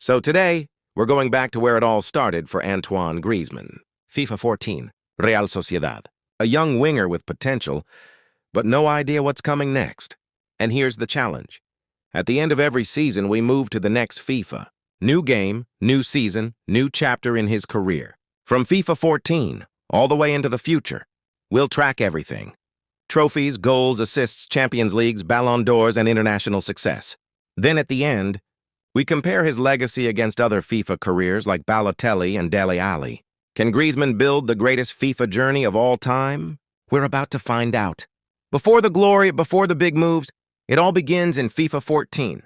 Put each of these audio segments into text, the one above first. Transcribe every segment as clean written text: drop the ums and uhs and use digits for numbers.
So today, we're going back to where it all started for Antoine Griezmann. FIFA 14, Real Sociedad. A young winger with potential, but no idea what's coming next. And here's the challenge. At the end of every season, we move to the next FIFA. New game, new season, new chapter in his career. From FIFA 14, all the way into the future, we'll track everything. Trophies, goals, assists, Champions Leagues, Ballon d'Ors, and international success. Then at the end, we compare his legacy against other FIFA careers like Balotelli and Dele Alli. Can Griezmann build the greatest FIFA journey of all time? We're about to find out. Before the glory, before the big moves, it all begins in FIFA 14,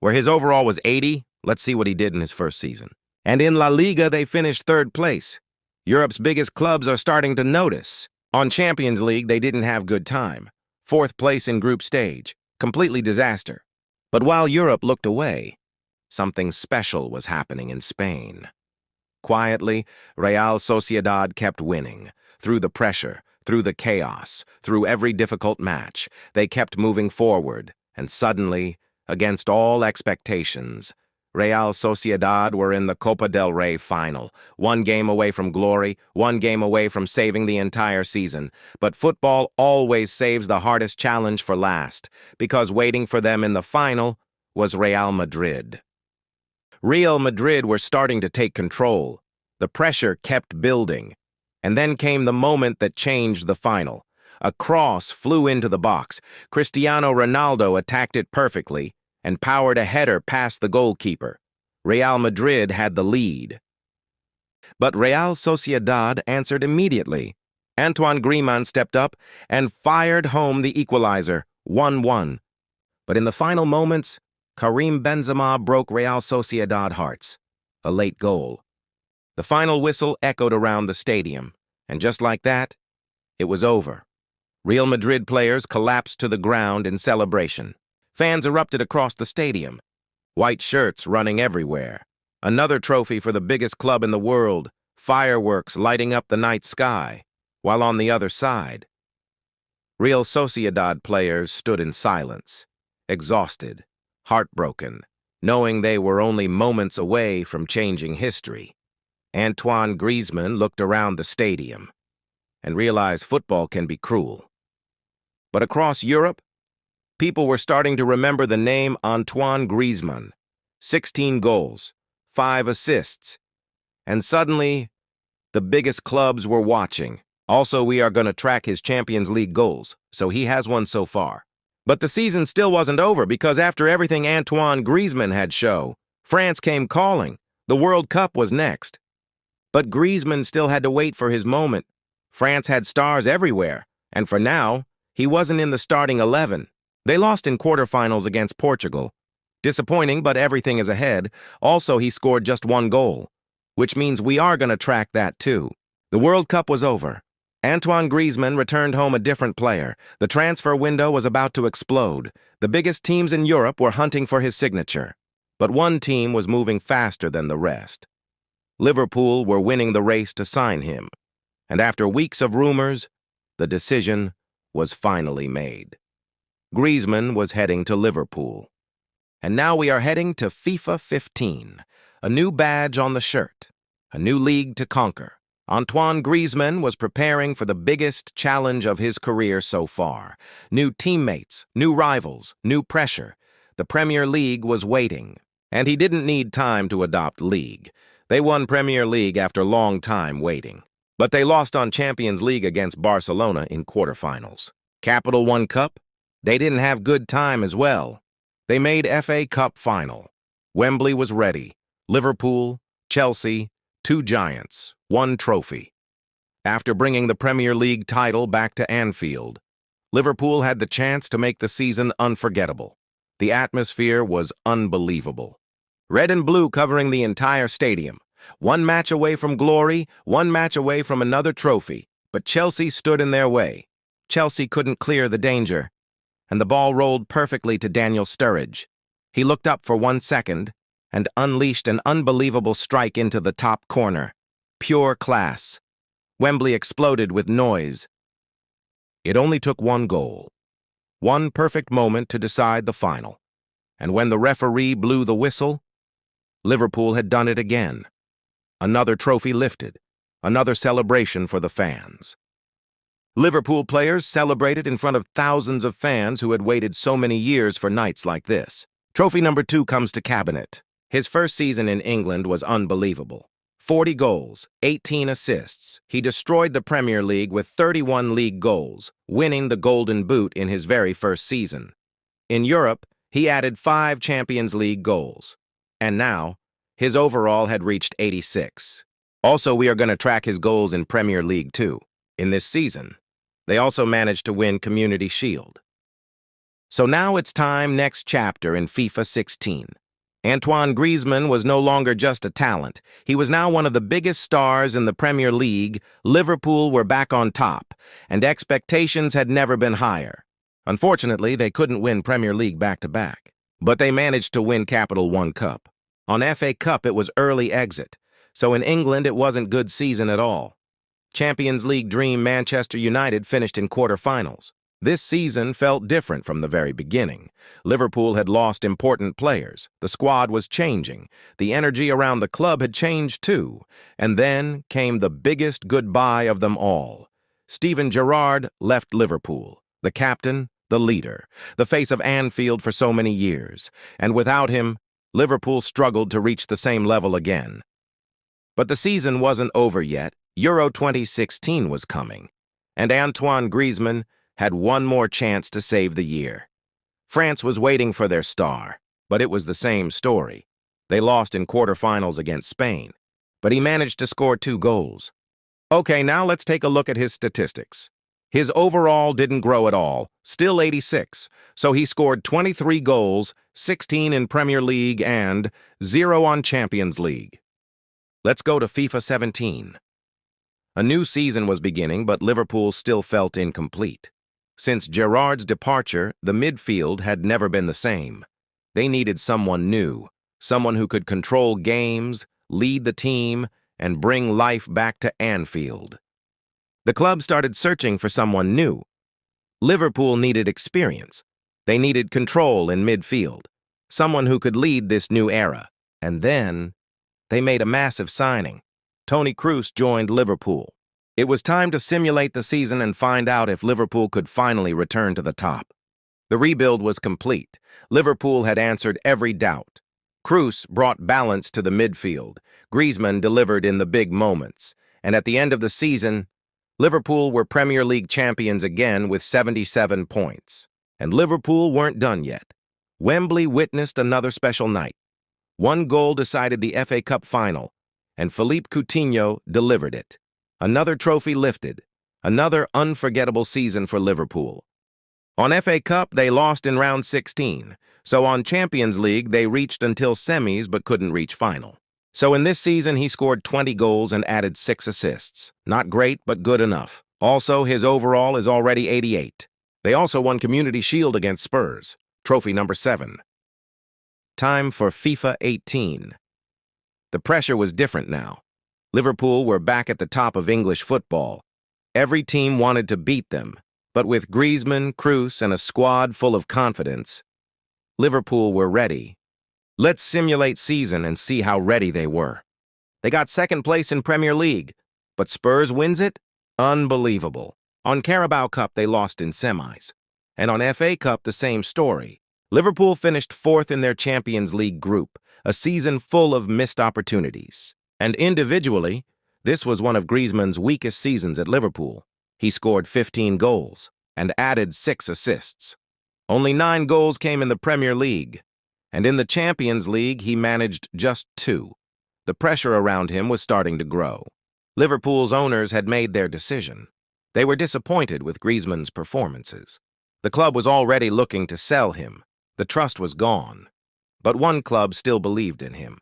where his overall was 80. Let's see what he did in his first season. And in La Liga, they finished third place. Europe's biggest clubs are starting to notice. On Champions League, they didn't have good time. Fourth place in group stage. Completely disaster. But while Europe looked away, something special was happening in Spain. Quietly, Real Sociedad kept winning. Through the pressure, through the chaos, through every difficult match, they kept moving forward. And suddenly, against all expectations, Real Sociedad were in the Copa del Rey final, one game away from glory, one game away from saving the entire season. But football always saves the hardest challenge for last, because waiting for them in the final was Real Madrid. Real Madrid were starting to take control. The pressure kept building. And then came the moment that changed the final. A cross flew into the box. Cristiano Ronaldo attacked it perfectly and powered a header past the goalkeeper. Real Madrid had the lead. But Real Sociedad answered immediately. Antoine Griezmann stepped up and fired home the equalizer, 1-1. But in the final moments, Karim Benzema broke Real Sociedad hearts. A late goal. The final whistle echoed around the stadium, and just like that, it was over. Real Madrid players collapsed to the ground in celebration. Fans erupted across the stadium, white shirts running everywhere. Another trophy for the biggest club in the world, fireworks lighting up the night sky, while on the other side, Real Sociedad players stood in silence, exhausted, heartbroken, knowing they were only moments away from changing history. Antoine Griezmann looked around the stadium and realized football can be cruel. But across Europe, people were starting to remember the name Antoine Griezmann. 16 goals, 5 assists. And suddenly, the biggest clubs were watching. Also, we are going to track his Champions League goals, so he has one so far. But the season still wasn't over because after everything Antoine Griezmann had shown, France came calling. The World Cup was next. But Griezmann still had to wait for his moment. France had stars everywhere, and for now, he wasn't in the starting 11. They lost in quarterfinals against Portugal. Disappointing, but everything is ahead. Also, he scored just 1 goal, which means we are going to track that too. The World Cup was over. Antoine Griezmann returned home a different player. The transfer window was about to explode. The biggest teams in Europe were hunting for his signature. But one team was moving faster than the rest. Liverpool were winning the race to sign him. And after weeks of rumors, the decision was finally made. Griezmann was heading to Liverpool. And now we are heading to FIFA 15, a new badge on the shirt, a new league to conquer. Antoine Griezmann was preparing for the biggest challenge of his career so far. New teammates, new rivals, new pressure. The Premier League was waiting, and he didn't need time to adopt league. They won Premier League after a long time waiting. But they lost on Champions League against Barcelona in quarterfinals. Capital One Cup? They didn't have good time as well. They made FA Cup final. Wembley was ready. Liverpool, Chelsea, 2 giants, 1 trophy. After bringing the Premier League title back to Anfield, Liverpool had the chance to make the season unforgettable. The atmosphere was unbelievable. Red and blue covering the entire stadium. 1 match away from glory, 1 match away from another trophy. But Chelsea stood in their way. Chelsea couldn't clear the danger. And the ball rolled perfectly to Daniel Sturridge. He looked up for 1 second and unleashed an unbelievable strike into the top corner. Pure class. Wembley exploded with noise. It only took 1 goal. 1 perfect moment to decide the final. And when the referee blew the whistle, Liverpool had done it again. Another trophy lifted, another celebration for the fans. Liverpool players celebrated in front of thousands of fans who had waited so many years for nights like this. Trophy number 2 comes to Cabinet. His first season in England was unbelievable. 40 goals, 18 assists. He destroyed the Premier League with 31 league goals, winning the Golden Boot in his very first season. In Europe, he added 5 Champions League goals. And now, his overall had reached 86. Also, we are going to track his goals in Premier League too. In this season, they also managed to win Community Shield. So now it's time, next chapter in FIFA 16. Antoine Griezmann was no longer just a talent. He was now one of the biggest stars in the Premier League. Liverpool were back on top, and expectations had never been higher. Unfortunately, they couldn't win Premier League back-to-back. But they managed to win Capital One Cup. On FA Cup, it was early exit. So in England, it wasn't good season at all. Champions League dream Manchester United finished in quarterfinals. This season felt different from the very beginning. Liverpool had lost important players. The squad was changing. The energy around the club had changed too. And then came the biggest goodbye of them all. Steven Gerrard left Liverpool. The captain, the leader, the face of Anfield for so many years. And without him, Liverpool struggled to reach the same level again. But the season wasn't over yet. Euro 2016 was coming. And Antoine Griezmann had one more chance to save the year. France was waiting for their star, but it was the same story. They lost in quarterfinals against Spain, but he managed to score 2 goals. Okay, now let's take a look at his statistics. His overall didn't grow at all, still 86, so he scored 23 goals, 16 in Premier League and 0 on Champions League. Let's go to FIFA 17. A new season was beginning, but Liverpool still felt incomplete. Since Gerrard's departure, the midfield had never been the same. They needed someone new, someone who could control games, lead the team, and bring life back to Anfield. The club started searching for someone new. Liverpool needed experience. They needed control in midfield, someone who could lead this new era. And then, they made a massive signing. Toni Kroos joined Liverpool. It was time to simulate the season and find out if Liverpool could finally return to the top. The rebuild was complete. Liverpool had answered every doubt. Kroos brought balance to the midfield. Griezmann delivered in the big moments. And at the end of the season, Liverpool were Premier League champions again with 77 points. And Liverpool weren't done yet. Wembley witnessed another special night. 1 goal decided the FA Cup final, and Philippe Coutinho delivered it. Another trophy lifted, another unforgettable season for Liverpool. On FA Cup, they lost in round 16, so on Champions League, they reached until semis but couldn't reach final. So in this season, he scored 20 goals and added 6 assists. Not great, but good enough. Also, his overall is already 88. They also won Community Shield against Spurs, trophy number 7. Time for FIFA 18. The pressure was different now. Liverpool were back at the top of English football. Every team wanted to beat them, but with Griezmann, Kroos, and a squad full of confidence, Liverpool were ready. Let's simulate season and see how ready they were. They got second place in Premier League, but Spurs wins it? Unbelievable. On Carabao Cup, they lost in semis. And on FA Cup, the same story. Liverpool finished 4th in their Champions League group, a season full of missed opportunities. And individually, this was one of Griezmann's weakest seasons at Liverpool. He scored 15 goals and added 6 assists. Only 9 goals came in the Premier League, and in the Champions League, he managed just 2. The pressure around him was starting to grow. Liverpool's owners had made their decision. They were disappointed with Griezmann's performances. The club was already looking to sell him. The trust was gone. But one club still believed in him.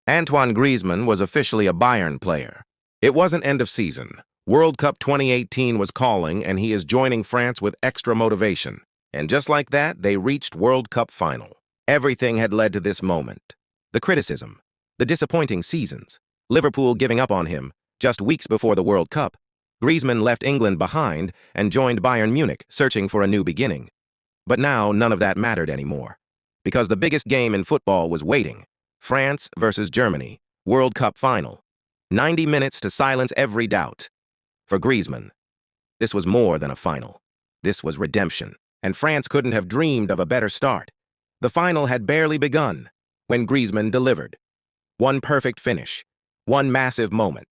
Antoine Griezmann was officially a Bayern player. It wasn't end of season. World Cup 2018 was calling, and he is joining France with extra motivation. And just like that, they reached World Cup final. Everything had led to this moment. The criticism, the disappointing seasons, Liverpool giving up on him. Just weeks before the World Cup, Griezmann left England behind and joined Bayern Munich, searching for a new beginning. But now, none of that mattered anymore, because the biggest game in football was waiting. France versus Germany, World Cup final. 90 minutes to silence every doubt. For Griezmann, this was more than a final. This was redemption, and France couldn't have dreamed of a better start. The final had barely begun when Griezmann delivered. One perfect finish, one massive moment.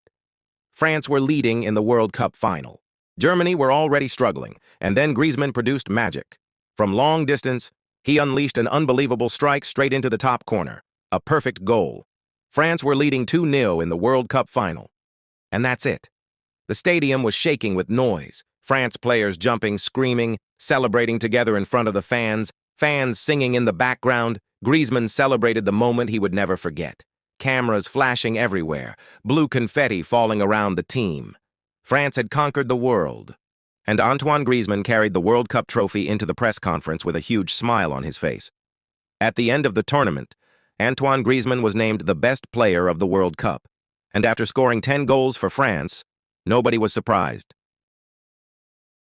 France were leading in the World Cup final. Germany were already struggling, and then Griezmann produced magic. From long distance, he unleashed an unbelievable strike straight into the top corner. A perfect goal. France were leading 2-0 in the World Cup final. And that's it. The stadium was shaking with noise. France players jumping, screaming, celebrating together in front of the fans singing in the background. Griezmann celebrated the moment he would never forget. Cameras flashing everywhere, blue confetti falling around the team. France had conquered the world. And Antoine Griezmann carried the World Cup trophy into the press conference with a huge smile on his face. At the end of the tournament, Antoine Griezmann was named the best player of the World Cup. And after scoring 10 goals for France, nobody was surprised.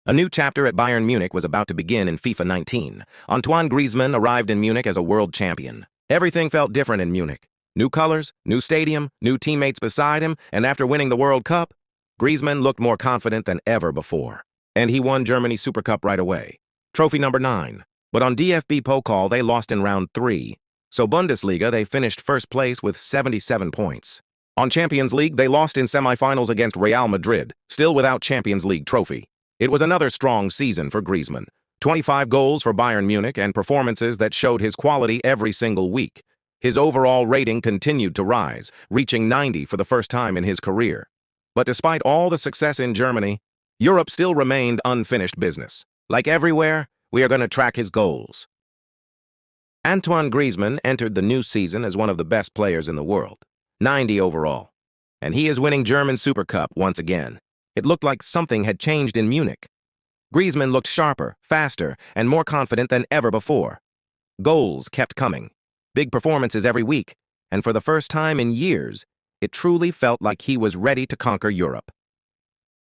A new chapter at Bayern Munich was about to begin in FIFA 19. Antoine Griezmann arrived in Munich as a world champion. Everything felt different in Munich. New colors, new stadium, new teammates beside him, and after winning the World Cup, Griezmann looked more confident than ever before. And he won Germany's Super Cup right away. Trophy number 9. But on DFB Pokal, they lost in round 3. So Bundesliga, they finished first place with 77 points. On Champions League, they lost in semifinals against Real Madrid, still without Champions League trophy. It was another strong season for Griezmann. 25 goals for Bayern Munich and performances that showed his quality every single week. His overall rating continued to rise, reaching 90 for the first time in his career. But despite all the success in Germany, Europe still remained unfinished business. Like everywhere, we are going to track his goals. Antoine Griezmann entered the new season as one of the best players in the world, 90 overall. And he is winning German Super Cup once again. It looked like something had changed in Munich. Griezmann looked sharper, faster, and more confident than ever before. Goals kept coming. Big performances every week. And for the first time in years, it truly felt like he was ready to conquer Europe.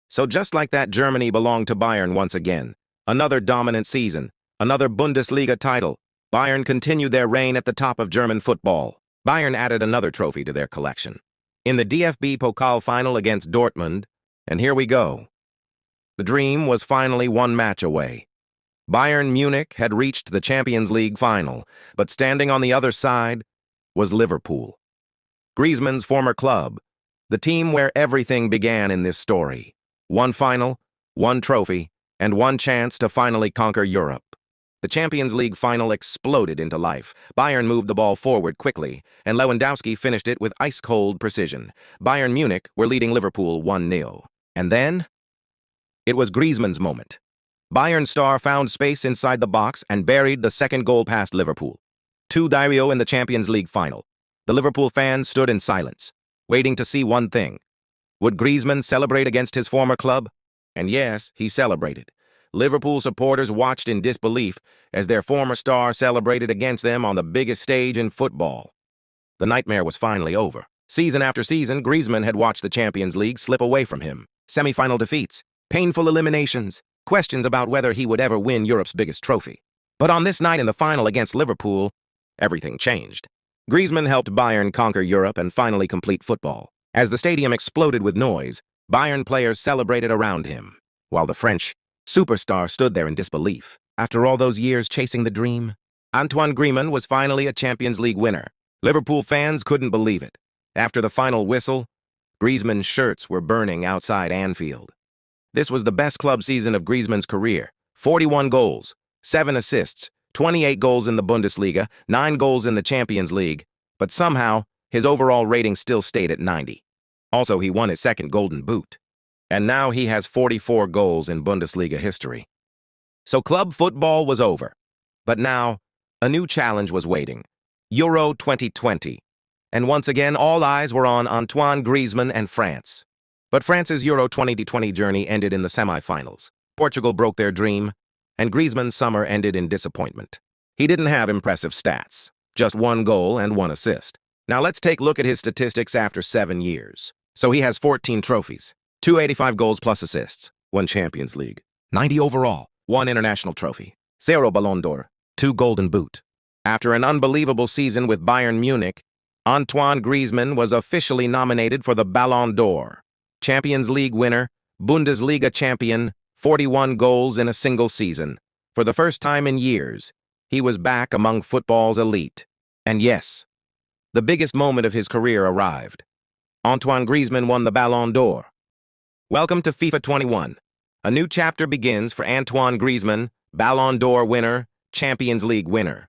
So just like that, Germany belonged to Bayern once again. Another dominant season, another Bundesliga title. Bayern continued their reign at the top of German football. Bayern added another trophy to their collection. In the DFB Pokal final against Dortmund, and here we go. The dream was finally one match away. Bayern Munich had reached the Champions League final, but standing on the other side was Liverpool. Griezmann's former club, the team where everything began in this story. One final, one trophy, and one chance to finally conquer Europe. The Champions League final exploded into life. Bayern moved the ball forward quickly, and Lewandowski finished it with ice-cold precision. Bayern Munich were leading Liverpool 1-0. And then, it was Griezmann's moment. Bayern star found space inside the box and buried the second goal past Liverpool. 2-0 in the Champions League final. The Liverpool fans stood in silence, waiting to see one thing. Would Griezmann celebrate against his former club? And yes, he celebrated. Liverpool supporters watched in disbelief as their former star celebrated against them on the biggest stage in football. The nightmare was finally over. Season after season, Griezmann had watched the Champions League slip away from him. Semi-final defeats, painful eliminations, questions about whether he would ever win Europe's biggest trophy. But on this night in the final against Liverpool, everything changed. Griezmann helped Bayern conquer Europe and finally complete football. As the stadium exploded with noise, Bayern players celebrated around him, while the French superstar stood there in disbelief. After all those years chasing the dream, Antoine Griezmann was finally a Champions League winner. Liverpool fans couldn't believe it. After the final whistle, Griezmann's shirts were burning outside Anfield. This was the best club season of Griezmann's career. 41 goals, 7 assists, 28 goals in the Bundesliga, 9 goals in the Champions League, but somehow, his overall rating still stayed at 90. Also, he won his second Golden Boot. And now he has 44 goals in Bundesliga history. So club football was over. But now, a new challenge was waiting. Euro 2020. And once again, all eyes were on Antoine Griezmann and France. But France's Euro 2020 journey ended in the semi-finals. Portugal broke their dream, and Griezmann's summer ended in disappointment. He didn't have impressive stats, just 1 goal and 1 assist. Now let's take a look at his statistics after 7 years. So he has 14 trophies. 285 goals plus assists, 1 Champions League, 90 overall, 1 international trophy, 0 Ballon d'Or, 2 Golden Boot. After an unbelievable season with Bayern Munich, Antoine Griezmann was officially nominated for the Ballon d'Or. Champions League winner, Bundesliga champion, 41 goals in a single season. For the first time in years, he was back among football's elite. And yes, the biggest moment of his career arrived. Antoine Griezmann won the Ballon d'Or. Welcome to FIFA 21. A new chapter begins for Antoine Griezmann, Ballon d'Or winner, Champions League winner.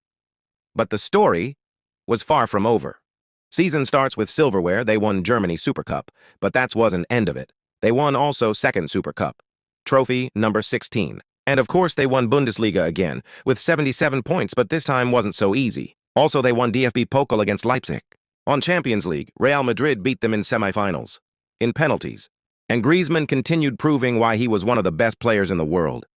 But the story was far from over. Season starts with silverware. They won Germany Super Cup, but that wasn't end of it. They won also second Super Cup, trophy number 16. And of course they won Bundesliga again, with 77 points, but this time wasn't so easy. Also they won DFB Pokal against Leipzig. On Champions League, Real Madrid beat them in semifinals, in penalties. And Griezmann continued proving why he was one of the best players in the world.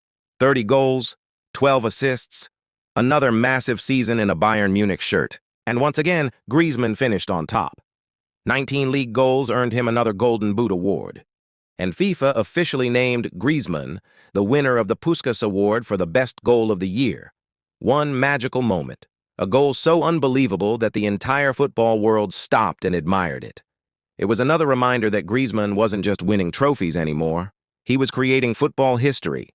30 goals, 12 assists, another massive season in a Bayern Munich shirt. And once again, Griezmann finished on top. 19 league goals earned him another Golden Boot award. And FIFA officially named Griezmann the winner of the Puskas Award for the best goal of the year. One magical moment, a goal so unbelievable that the entire football world stopped and admired it. It was another reminder that Griezmann wasn't just winning trophies anymore. He was creating football history.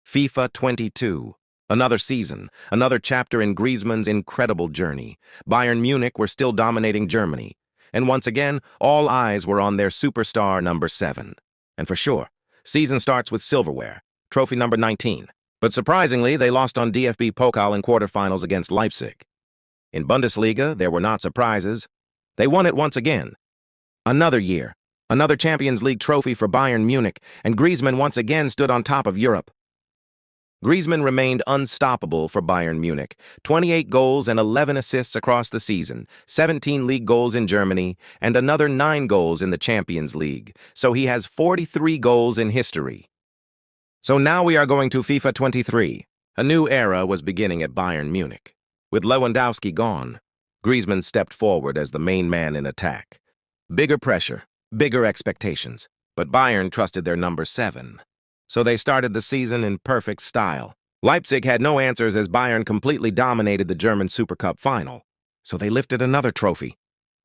FIFA 22. Another season, another chapter in Griezmann's incredible journey. Bayern Munich were still dominating Germany. And once again, all eyes were on their superstar number 7. And for sure, season starts with silverware, trophy number 19. But surprisingly, they lost on DFB Pokal in quarterfinals against Leipzig. In Bundesliga, there were not surprises. They won it once again. Another year, another Champions League trophy for Bayern Munich, and Griezmann once again stood on top of Europe. Griezmann remained unstoppable for Bayern Munich. 28 goals and 11 assists across the season, 17 league goals in Germany, and another 9 goals in the Champions League. So he has 43 goals in history. So now we are going to FIFA 23. A new era was beginning at Bayern Munich. With Lewandowski gone, Griezmann stepped forward as the main man in attack. Bigger pressure, bigger expectations, but Bayern trusted their number 7. So they started the season in perfect style. Leipzig had no answers as Bayern completely dominated the German Super Cup final. So they lifted another trophy.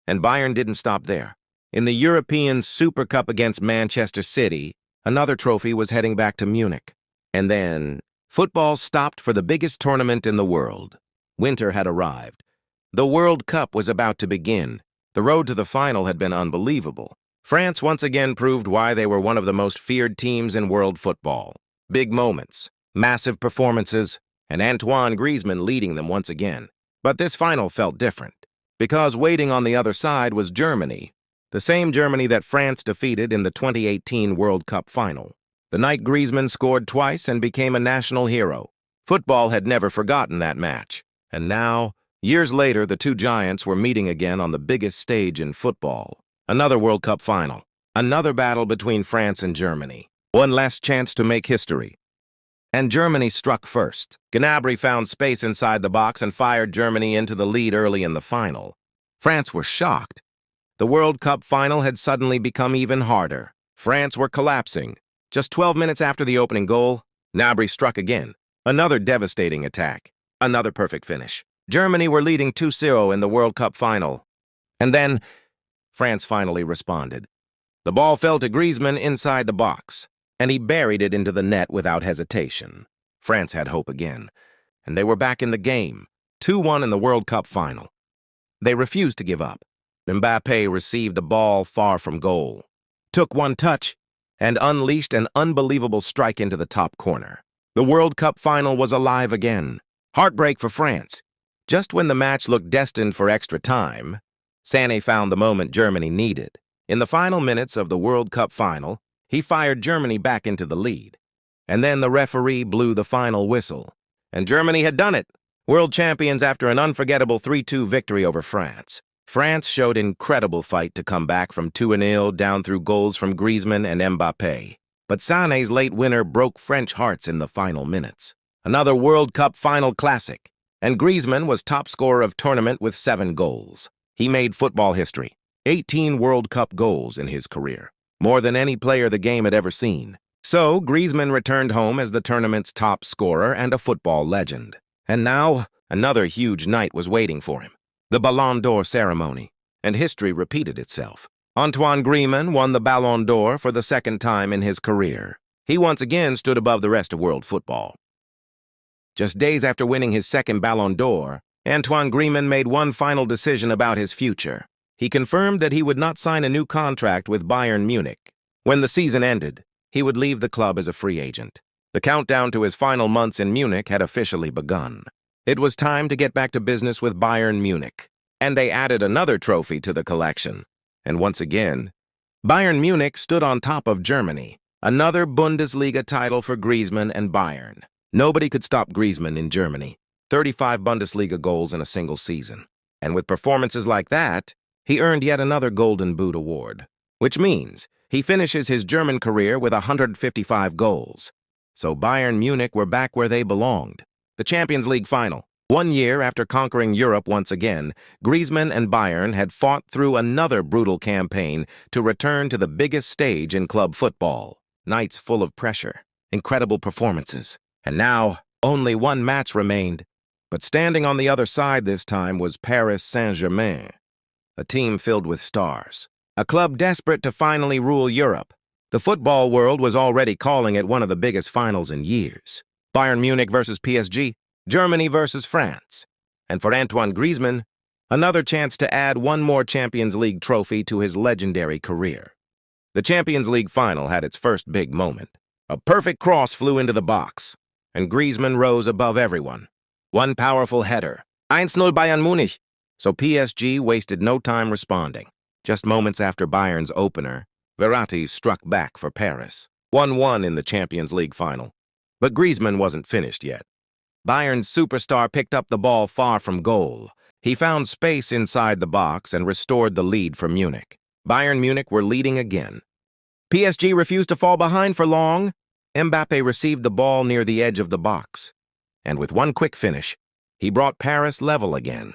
And Bayern didn't stop there. In the European Super Cup against Manchester City, another trophy was heading back to Munich. And then, football stopped for the biggest tournament in the world. Winter had arrived. The World Cup was about to begin. The road to the final had been unbelievable. France once again proved why they were one of the most feared teams in world football. Big moments, massive performances, and Antoine Griezmann leading them once again. But this final felt different, because waiting on the other side was Germany, the same Germany that France defeated in the 2018 World Cup final. The night Griezmann scored twice and became a national hero. Football had never forgotten that match. And now, years later, the two giants were meeting again on the biggest stage in football. Another World Cup final. Another battle between France and Germany. One last chance to make history. And Germany struck first. Gnabry found space inside the box and fired Germany into the lead early in the final. France were shocked. The World Cup final had suddenly become even harder. France were collapsing. Just 12 minutes after the opening goal, Gnabry struck again. Another devastating attack. Another perfect finish. Germany were leading 2-0 in the World Cup final. And then France finally responded. The ball fell to Griezmann inside the box, and he buried it into the net without hesitation. France had hope again, and they were back in the game, 2-1 in the World Cup final. They refused to give up. Mbappé received the ball far from goal, took one touch, and unleashed an unbelievable strike into the top corner. The World Cup final was alive again. Heartbreak for France. Just when the match looked destined for extra time, Sané found the moment Germany needed. In the final minutes of the World Cup final, he fired Germany back into the lead. And then the referee blew the final whistle. And Germany had done it. World champions after an unforgettable 3-2 victory over France. France showed incredible fight to come back from 2-0 down through goals from Griezmann and Mbappé. But Sané's late winner broke French hearts in the final minutes. Another World Cup final classic. And Griezmann was top scorer of tournament with 7 goals. He made football history. 18 World Cup goals in his career. More than any player the game had ever seen. So, Griezmann returned home as the tournament's top scorer and a football legend. And now, another huge night was waiting for him. the Ballon d'Or ceremony, and history repeated itself. Antoine Griezmann won the Ballon d'Or for the second time in his career. He once again stood above the rest of world football. Just days after winning his second Ballon d'Or, Antoine Griezmann made one final decision about his future. He confirmed that he would not sign a new contract with Bayern Munich. When the season ended, he would leave the club as a free agent. The countdown to his final months in Munich had officially begun. It was time to get back to business with Bayern Munich, and they added another trophy to the collection. And once again, Bayern Munich stood on top of Germany, another Bundesliga title for Griezmann and Bayern. Nobody could stop Griezmann in Germany. 35 Bundesliga goals in a single season. And with performances like that, he earned yet another Golden Boot award, which means he finishes his German career with 155 goals. So Bayern Munich were back where they belonged. The Champions League final. 1 year after conquering Europe once again, Griezmann and Bayern had fought through another brutal campaign to return to the biggest stage in club football. Nights full of pressure, incredible performances. And now, only one match remained. But standing on the other side this time was Paris Saint-Germain, a team filled with stars. A club desperate to finally rule Europe. The football world was already calling it one of the biggest finals in years. Bayern Munich versus PSG, Germany versus France. And for Antoine Griezmann, another chance to add one more Champions League trophy to his legendary career. The Champions League final had its first big moment. A perfect cross flew into the box, and Griezmann rose above everyone. One powerful header. 1-0 Bayern Munich. So PSG wasted no time responding. Just moments after Bayern's opener, Verratti struck back for Paris. 1-1 in the Champions League final. But Griezmann wasn't finished yet. Bayern's superstar picked up the ball far from goal. He found space inside the box and restored the lead for Munich. Bayern Munich were leading again. PSG refused to fall behind for long. Mbappe received the ball near the edge of the box. And with one quick finish, he brought Paris level again.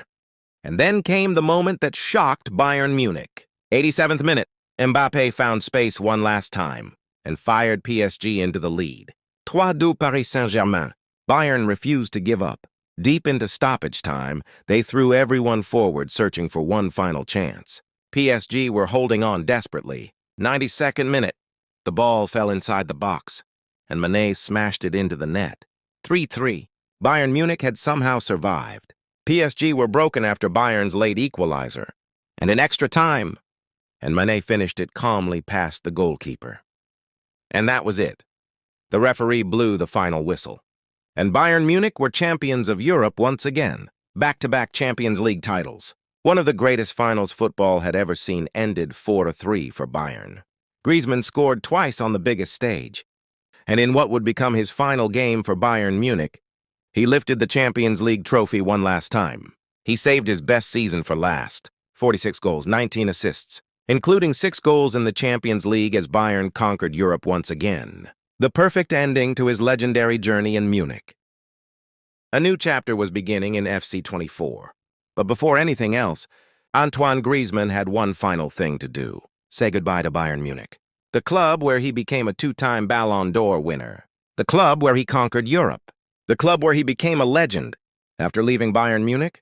And then came the moment that shocked Bayern Munich. 87th minute, Mbappe found space one last time and fired PSG into the lead. 3-2 Paris Saint-Germain. Bayern refused to give up. Deep into stoppage time, they threw everyone forward searching for one final chance. PSG were holding on desperately. 92nd minute, the ball fell inside the box, and Mané smashed it into the net. 3-3. Bayern Munich had somehow survived. PSG were broken after Bayern's late equalizer, and in extra time, and Mané finished it calmly past the goalkeeper. And that was it. The referee blew the final whistle. And Bayern Munich were champions of Europe once again. Back-to-back Champions League titles. One of the greatest finals football had ever seen ended 4-3 for Bayern. Griezmann scored twice on the biggest stage. And in what would become his final game for Bayern Munich, he lifted the Champions League trophy one last time. He saved his best season for last. 46 goals, 19 assists, including 6 goals in the Champions League as Bayern conquered Europe once again. The perfect ending to his legendary journey in Munich. A new chapter was beginning in FC 24. But before anything else, Antoine Griezmann had one final thing to do. Say goodbye to Bayern Munich. The club where he became a 2-time Ballon d'Or winner. The club where he conquered Europe. The club where he became a legend. After leaving Bayern Munich,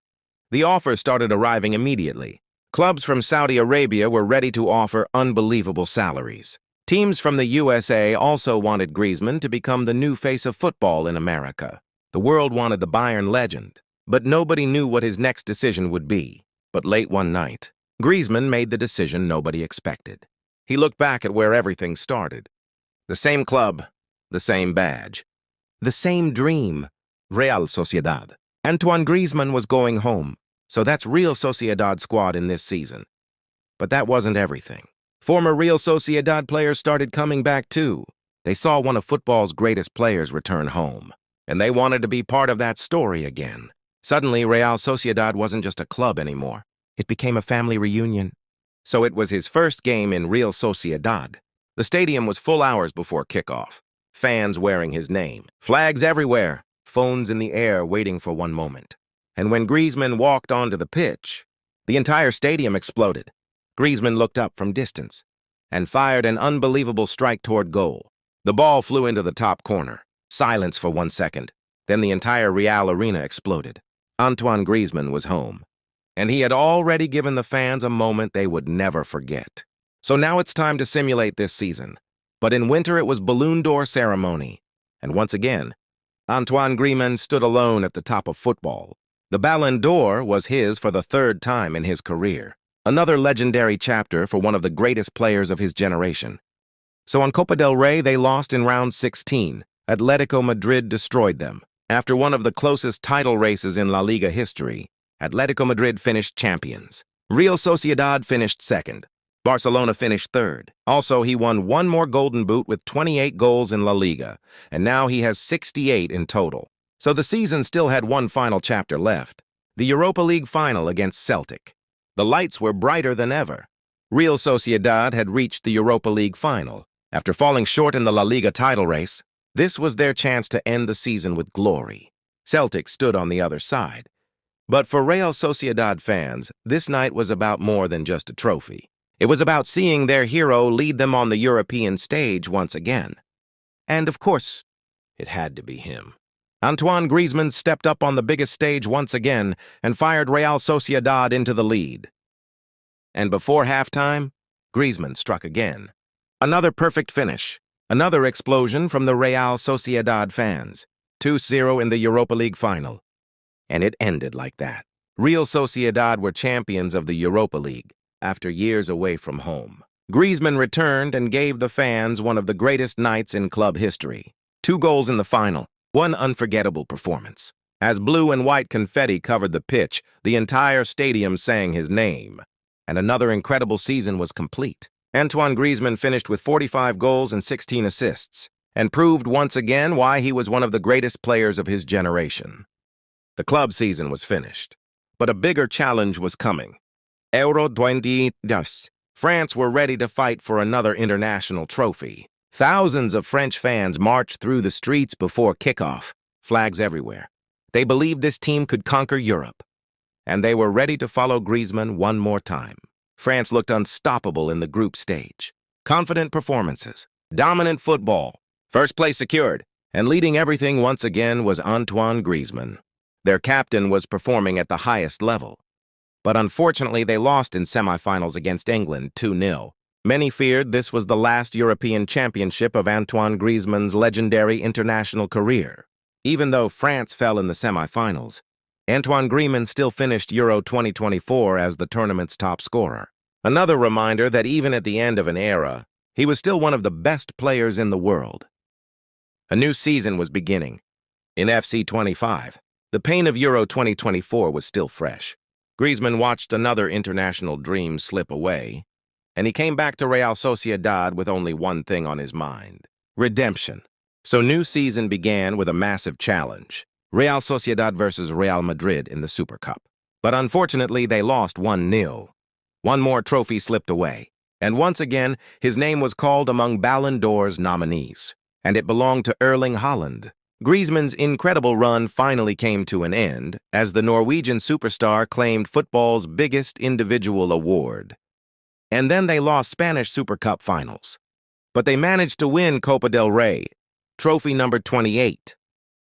the offers started arriving immediately. Clubs from Saudi Arabia were ready to offer unbelievable salaries. Teams from the USA also wanted Griezmann to become the new face of football in America. The world wanted the Bayern legend, but nobody knew what his next decision would be. But late one night, Griezmann made the decision nobody expected. He looked back at where everything started. The same club, the same badge. The same dream, Real Sociedad. Antoine Griezmann was going home, so that's Real Sociedad squad in this season. But that wasn't everything. Former Real Sociedad players started coming back too. They saw one of football's greatest players return home, and they wanted to be part of that story again. Suddenly, Real Sociedad wasn't just a club anymore. It became a family reunion. So it was his first game in Real Sociedad. The stadium was full hours before kickoff. Fans wearing his name, flags everywhere, phones in the air waiting for one moment. And when Griezmann walked onto the pitch, the entire stadium exploded. Griezmann looked up from distance and fired an unbelievable strike toward goal. The ball flew into the top corner. Silence for 1 second. Then the entire Real arena exploded. Antoine Griezmann was home. and he had already given the fans a moment they would never forget. So now it's time to simulate this season. But in winter, it was Balloon d'Or ceremony. And once again, Antoine Griezmann stood alone at the top of football. The Ballon d'Or was his for the third time in his career. Another legendary chapter for one of the greatest players of his generation. So on Copa del Rey, they lost in round 16. Atletico Madrid destroyed them. After one of the closest title races in La Liga history, Atletico Madrid finished champions. Real Sociedad finished second. Barcelona finished third. Also, he won one more Golden Boot with 28 goals in La Liga, and now he has 68 in total. So the season still had one final chapter left, the Europa League final against Celtic. The lights were brighter than ever. Real Sociedad had reached the Europa League final. After falling short in the La Liga title race, this was their chance to end the season with glory. Celtic stood on the other side. But for Real Sociedad fans, this night was about more than just a trophy. It was about seeing their hero lead them on the European stage once again. And of course, it had to be him. Antoine Griezmann stepped up on the biggest stage once again and fired Real Sociedad into the lead. And before halftime, Griezmann struck again. Another perfect finish. Another explosion from the Real Sociedad fans. 2-0 in the Europa League final. And it ended like that. Real Sociedad were champions of the Europa League after years away from home. Griezmann returned and gave the fans one of the greatest nights in club history. 2 goals in the final, one unforgettable performance. As blue and white confetti covered the pitch, the entire stadium sang his name. And another incredible season was complete. Antoine Griezmann finished with 45 goals and 16 assists, and proved once again why he was one of the greatest players of his generation. The club season was finished, but a bigger challenge was coming. Euro 2020. France were ready to fight for another international trophy. Thousands of French fans marched through the streets before kickoff, flags everywhere. They believed this team could conquer Europe, and they were ready to follow Griezmann one more time. France looked unstoppable in the group stage. Confident performances, dominant football, first place secured, and leading everything once again was Antoine Griezmann. Their captain was performing at the highest level. But unfortunately, they lost in semifinals against England 2-0. Many feared this was the last European championship of Antoine Griezmann's legendary international career. Even though France fell in the semifinals, Antoine Griezmann still finished Euro 2024 as the tournament's top scorer. Another reminder that even at the end of an era, he was still one of the best players in the world. A new season was beginning. In FC 25, the pain of Euro 2024 was still fresh. Griezmann watched another international dream slip away, and he came back to Real Sociedad with only one thing on his mind: redemption. So new season began with a massive challenge: Real Sociedad versus Real Madrid in the Super Cup. But unfortunately, they lost 1-0. One more trophy slipped away, and once again, his name was called among Ballon d'Or's nominees, and it belonged to Erling Haaland. Griezmann's incredible run finally came to an end as the Norwegian superstar claimed football's biggest individual award. And then they lost Spanish Super Cup finals. But they managed to win Copa del Rey, trophy number 28.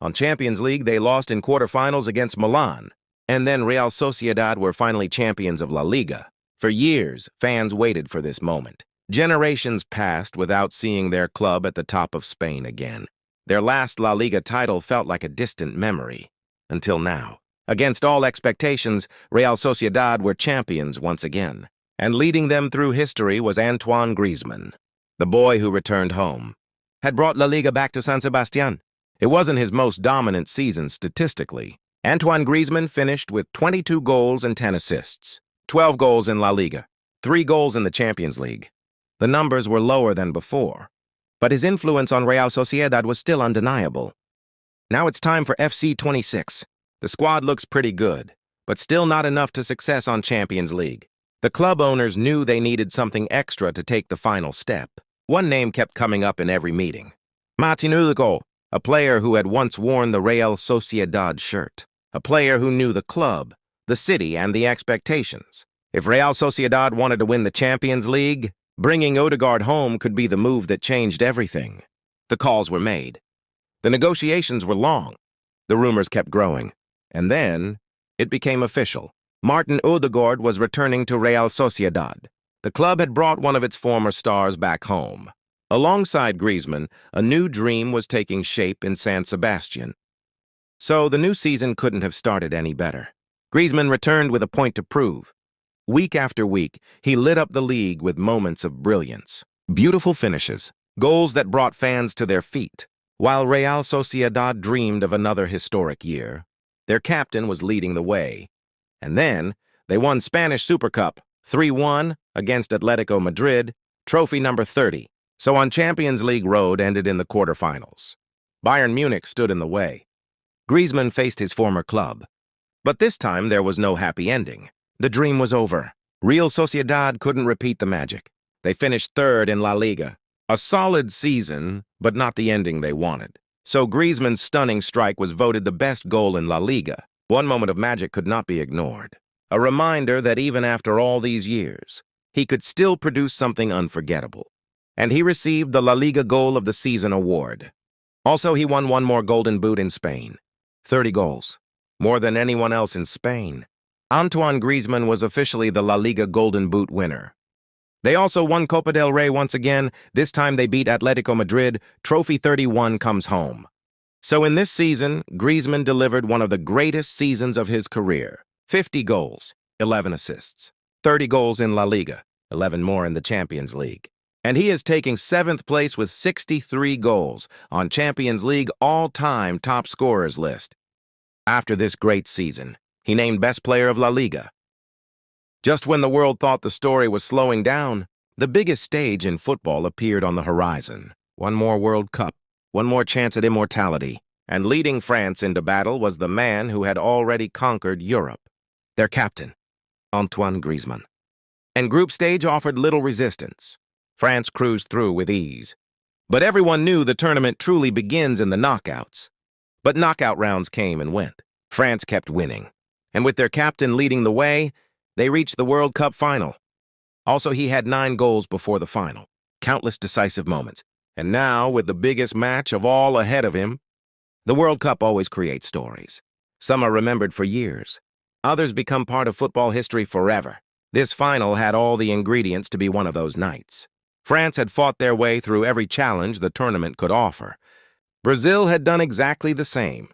On Champions League, they lost in quarterfinals against Milan. And then Real Sociedad were finally champions of La Liga. For years, fans waited for this moment. Generations passed without seeing their club at the top of Spain again. Their last La Liga title felt like a distant memory, until now. Against all expectations, Real Sociedad were champions once again, and leading them through history was Antoine Griezmann. The boy who returned home had brought La Liga back to San Sebastián. It wasn't his most dominant season statistically. Antoine Griezmann finished with 22 goals and 10 assists, 12 goals in La Liga, 3 goals in the Champions League. The numbers were lower than before, but his influence on Real Sociedad was still undeniable. Now it's time for FC 26. The squad looks pretty good, but still not enough to success on Champions League. The club owners knew they needed something extra to take the final step. One name kept coming up in every meeting: Martin Odegaard, a player who had once worn the Real Sociedad shirt, a player who knew the club, the city, and the expectations. If Real Sociedad wanted to win the Champions League, bringing Odegaard home could be the move that changed everything. The calls were made. The negotiations were long. The rumors kept growing. And then, it became official. Martin Odegaard was returning to Real Sociedad. The club had brought one of its former stars back home. Alongside Griezmann, a new dream was taking shape in San Sebastian. So the new season couldn't have started any better. Griezmann returned with a point to prove. Week after week, he lit up the league with moments of brilliance. Beautiful finishes, goals that brought fans to their feet. While Real Sociedad dreamed of another historic year, their captain was leading the way. And then, they won Spanish Super Cup 3-1 against Atletico Madrid, trophy number 30. So on Champions League road ended in the quarterfinals. Bayern Munich stood in the way. Griezmann faced his former club. But this time there was no happy ending. The dream was over. Real Sociedad couldn't repeat the magic. They finished third in La Liga. A solid season, but not the ending they wanted. So Griezmann's stunning strike was voted the best goal in La Liga. One moment of magic could not be ignored. A reminder that even after all these years, he could still produce something unforgettable. And he received the La Liga Goal of the Season award. Also, he won one more Golden Boot in Spain. 30 goals. More than anyone else in Spain. Antoine Griezmann was officially the La Liga Golden Boot winner. They also won Copa del Rey once again. This time they beat Atletico Madrid. Trophy 31 comes home. So in this season, Griezmann delivered one of the greatest seasons of his career. 50 goals, 11 assists. 30 goals in La Liga, 11 more in the Champions League. And he is taking 7th place with 63 goals on Champions League all-time top scorers list. After this great season, he named Best Player of La Liga. Just when the world thought the story was slowing down, the biggest stage in football appeared on the horizon. One more World Cup, one more chance at immortality, and leading France into battle was the man who had already conquered Europe. Their captain, Antoine Griezmann. And group stage offered little resistance. France cruised through with ease. But everyone knew the tournament truly begins in the knockouts. But knockout rounds came and went. France kept winning. And with their captain leading the way, they reached the World Cup final. Also, he had 9 goals before the final. Countless decisive moments. And now, with the biggest match of all ahead of him, the World Cup always creates stories. Some are remembered for years. Others become part of football history forever. This final had all the ingredients to be one of those nights. France had fought their way through every challenge the tournament could offer. Brazil had done exactly the same.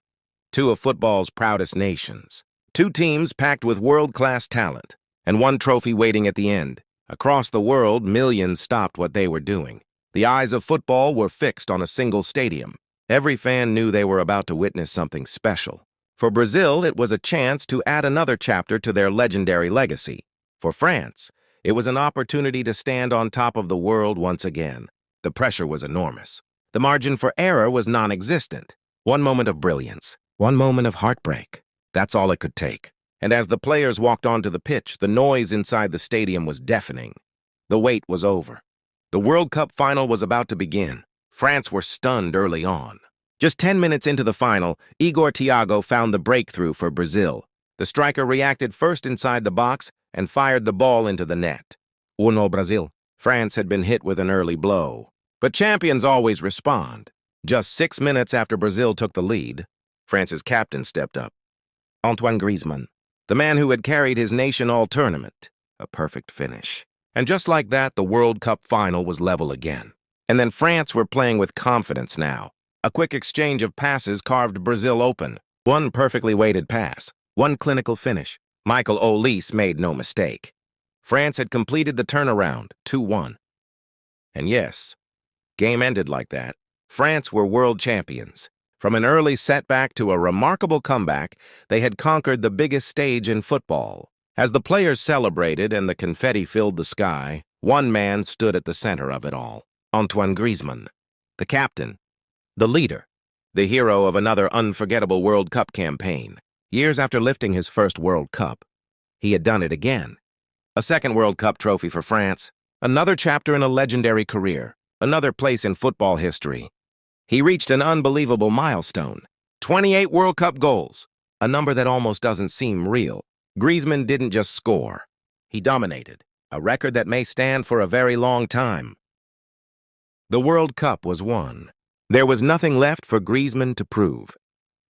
2 of football's proudest nations. 2 teams packed with world-class talent, and 1 trophy waiting at the end. Across the world, millions stopped what they were doing. The eyes of football were fixed on a single stadium. Every fan knew they were about to witness something special. For Brazil, it was a chance to add another chapter to their legendary legacy. For France, it was an opportunity to stand on top of the world once again. The pressure was enormous. The margin for error was non-existent. One moment of brilliance, one moment of heartbreak. That's all it could take. And as the players walked onto the pitch, the noise inside the stadium was deafening. The wait was over. The World Cup final was about to begin. France were stunned early on. Just 10 minutes into the final, Igor Thiago found the breakthrough for Brazil. The striker reacted first inside the box and fired the ball into the net. 1-0 Brazil. France had been hit with an early blow. But champions always respond. Just 6 minutes after Brazil took the lead, France's captain stepped up. Antoine Griezmann, the man who had carried his nation all tournament. A perfect finish. And just like that, the World Cup final was level again. And then France were playing with confidence now. A quick exchange of passes carved Brazil open. One perfectly weighted pass. One clinical finish. Michael Olise made no mistake. France had completed the turnaround, 2-1. And yes, game ended like that. France were world champions. From an early setback to a remarkable comeback, they had conquered the biggest stage in football. As the players celebrated and the confetti filled the sky, one man stood at the center of it all. Antoine Griezmann, the captain, the leader, the hero of another unforgettable World Cup campaign. Years after lifting his first World Cup, he had done it again. A second World Cup trophy for France, another chapter in a legendary career, another place in football history. He reached an unbelievable milestone, 28 World Cup goals, a number that almost doesn't seem real. Griezmann didn't just score, he dominated, a record that may stand for a very long time. The World Cup was won. There was nothing left for Griezmann to prove.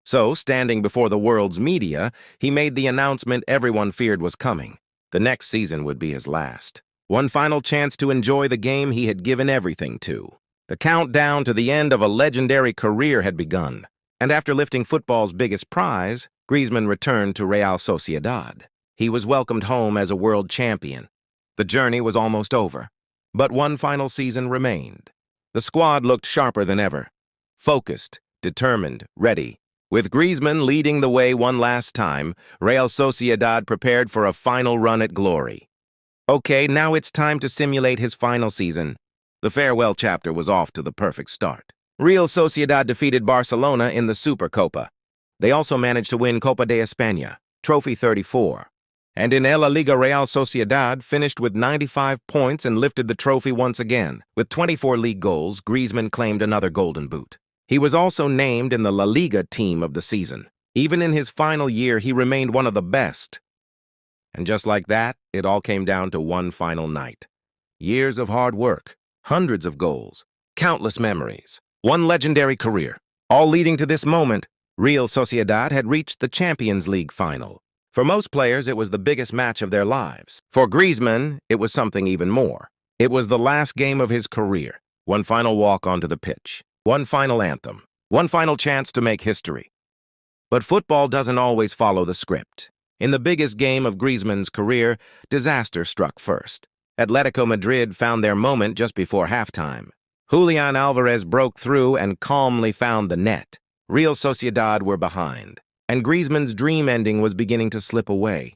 So, standing before the world's media, he made the announcement everyone feared was coming. The next season would be his last. One final chance to enjoy the game he had given everything to. The countdown to the end of a legendary career had begun, and after lifting football's biggest prize, Griezmann returned to Real Sociedad. He was welcomed home as a world champion. The journey was almost over, but one final season remained. The squad looked sharper than ever. Focused, determined, ready. With Griezmann leading the way one last time, Real Sociedad prepared for a final run at glory. Okay, now it's time to simulate his final season. The farewell chapter was off to the perfect start. Real Sociedad defeated Barcelona in the Supercopa. They also managed to win Copa de España, Trophy 34. And in La Liga, Real Sociedad finished with 95 points and lifted the trophy once again. With 24 league goals, Griezmann claimed another golden boot. He was also named in the La Liga team of the season. Even in his final year, he remained one of the best. And just like that, it all came down to one final night. Years of hard work, hundreds of goals, countless memories, one legendary career. All leading to this moment, Real Sociedad had reached the Champions League final. For most players, it was the biggest match of their lives. For Griezmann, it was something even more. It was the last game of his career. One final walk onto the pitch. One final anthem. One final chance to make history. But football doesn't always follow the script. In the biggest game of Griezmann's career, disaster struck first. Atletico Madrid found their moment just before halftime. Julian Alvarez broke through and calmly found the net. Real Sociedad were behind, and Griezmann's dream ending was beginning to slip away.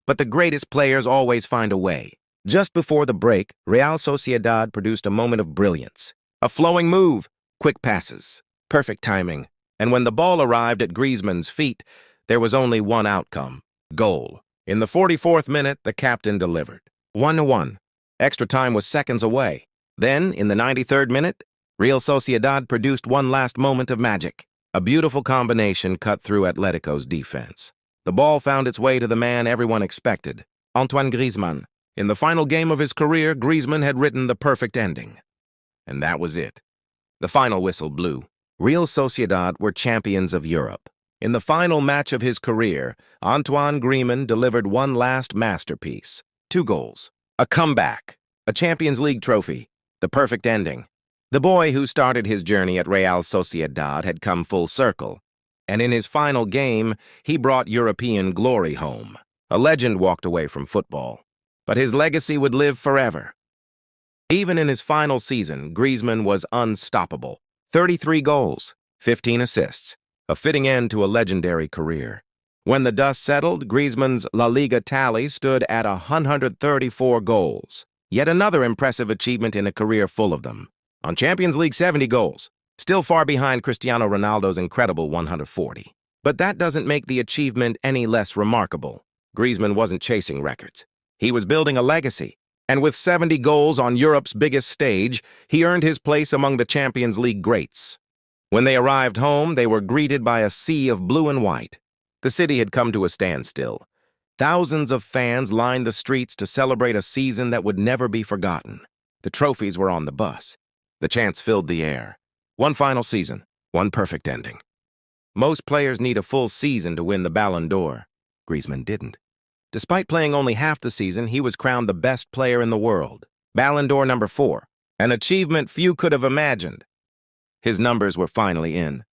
But the greatest players always find a way. Just before the break, Real Sociedad produced a moment of brilliance. A flowing move, quick passes, perfect timing. And when the ball arrived at Griezmann's feet, there was only one outcome: goal. In the 44th minute, the captain delivered. 1-1. Extra time was seconds away. Then, in the 93rd minute, Real Sociedad produced one last moment of magic. A beautiful combination cut through Atletico's defense. The ball found its way to the man everyone expected, Antoine Griezmann. In the final game of his career, Griezmann had written the perfect ending. And that was it. The final whistle blew. Real Sociedad were champions of Europe. In the final match of his career, Antoine Griezmann delivered one last masterpiece. 2 goals. A comeback. A Champions League trophy. The perfect ending. The boy who started his journey at Real Sociedad had come full circle, and in his final game, he brought European glory home. A legend walked away from football, but his legacy would live forever. Even in his final season, Griezmann was unstoppable. 33 goals, 15 assists, a fitting end to a legendary career. When the dust settled, Griezmann's La Liga tally stood at 134 goals. Yet another impressive achievement in a career full of them. On Champions League, 70 goals, still far behind Cristiano Ronaldo's incredible 140. But that doesn't make the achievement any less remarkable. Griezmann wasn't chasing records. He was building a legacy. And with 70 goals on Europe's biggest stage, he earned his place among the Champions League greats. When they arrived home, they were greeted by a sea of blue and white. The city had come to a standstill. Thousands of fans lined the streets to celebrate a season that would never be forgotten. The trophies were on the bus. The chants filled the air. One final season, one perfect ending. Most players need a full season to win the Ballon d'Or. Griezmann didn't. Despite playing only half the season, he was crowned the best player in the world. Ballon d'Or number 4, an achievement few could have imagined. His numbers were finally in.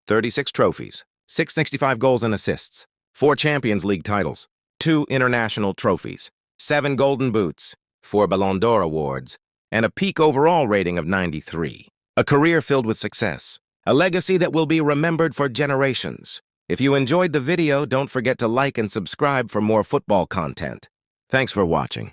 36 trophies, 665 goals and assists, 4 Champions League titles, 2 international trophies, 7 golden boots, 4 Ballon d'Or awards, and a peak overall rating of 93. A career filled with success. A legacy that will be remembered for generations. If you enjoyed the video, don't forget to like and subscribe for more football content. Thanks for watching.